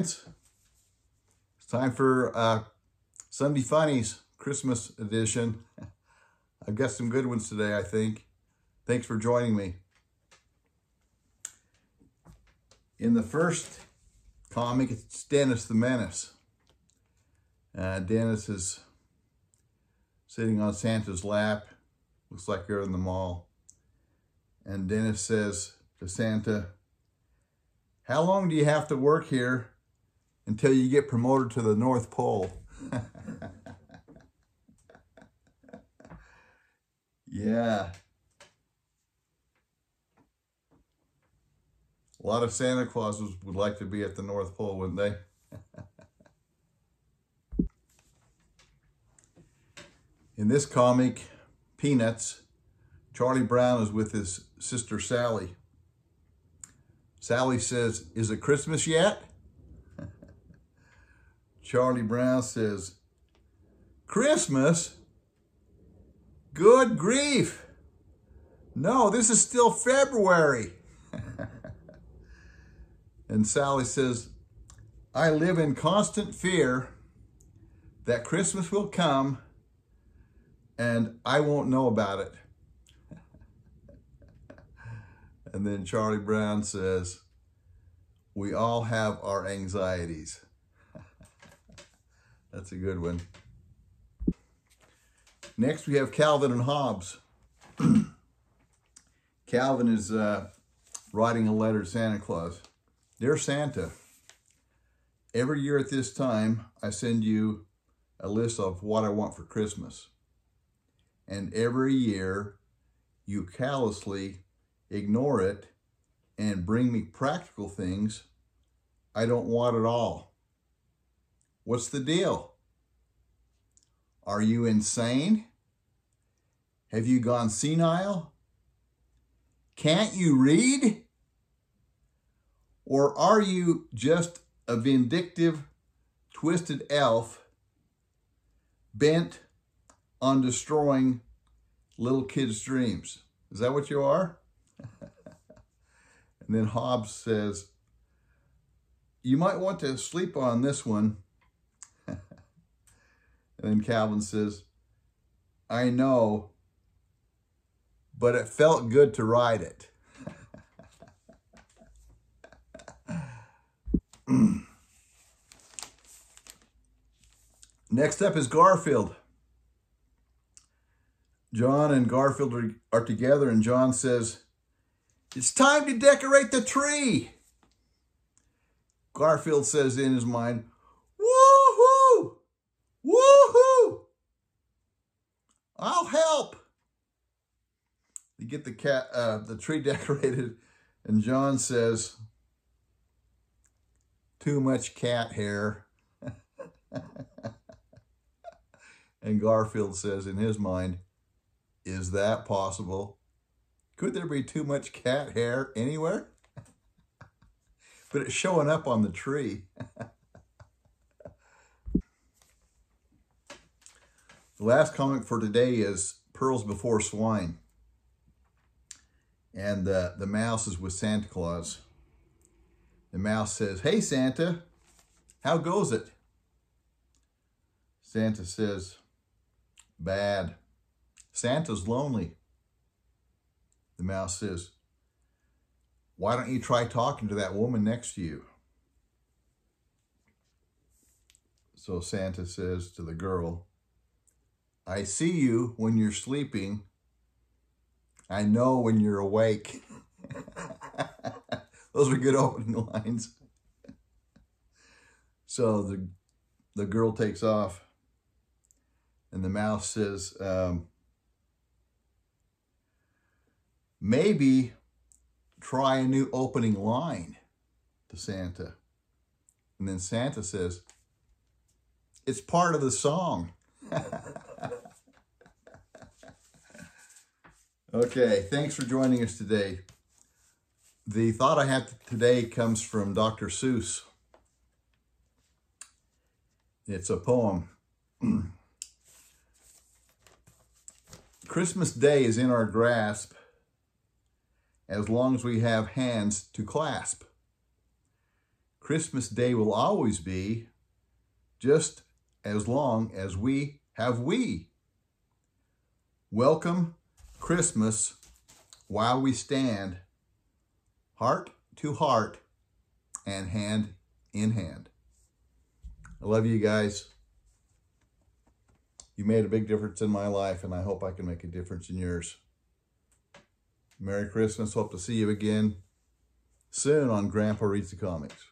friends. It's time for Sunday Funnies, Christmas edition. I've got some good ones today, I think. Thanks for joining me. In the first comic, it's Dennis the Menace. Dennis is sitting on Santa's lap. Looks like they're in the mall. And Dennis says to Santa, "How long do you have to work here until you get promoted to the North Pole?" Yeah. A lot of Santa Clauses would like to be at the North Pole, wouldn't they? In this comic, Peanuts, Charlie Brown is with his sister Sally. Sally says, "Is it Christmas yet?" Charlie Brown says, "Christmas? Good grief. No, this is still February." And Sally says, "I live in constant fear that Christmas will come and I won't know about it." And then Charlie Brown says, "We all have our anxieties." That's a good one. Next, we have Calvin and Hobbs. Calvin is writing a letter to Santa Claus. "Dear Santa, every year at this time, I send you a list of what I want for Christmas. And every year, you callously ignore it and bring me practical things I don't want at all. What's the deal? Are you insane? Have you gone senile? Can't you read? Or are you just a vindictive, twisted elf bent on destroying little kids' dreams? Is that what you are?" And then Hobbs says, "You might want to sleep on this one." And then Calvin says, "I know, but it felt good to ride it." Next up is Garfield. John and Garfield are together, and John says, "It's time to decorate the tree." Garfield says in his mind, "Woohoo! Woohoo! I'll help." They get the tree decorated, and John says, "Too much cat hair." And Garfield says in his mind, "Is that possible? Could there be too much cat hair anywhere?" But it's showing up on the tree. The last comic for today is Pearls Before Swine. And the mouse is with Santa Claus. The mouse says, "Hey Santa, how goes it?" Santa says, "Bad. Santa's lonely." The mouse says, "Why don't you try talking to that woman next to you?" So Santa says to the girl, "I see you when you're sleeping. I know when you're awake." Those are good opening lines. So the girl takes off, and the mouse says, "Maybe try a new opening line," to Santa. And then Santa says, "It's part of the song." Okay, thanks for joining us today. The thought I have today comes from Dr. Seuss. It's a poem. "Christmas Day is in our grasp as long as we have hands to clasp. Christmas Day will always be, just as long as we have we. Welcome Christmas while we stand heart to heart and hand in hand. I love you guys. You made a big difference in my life, and I hope I can make a difference in yours. Merry Christmas. Hope to see you again soon on Grandpa Reads the Comics.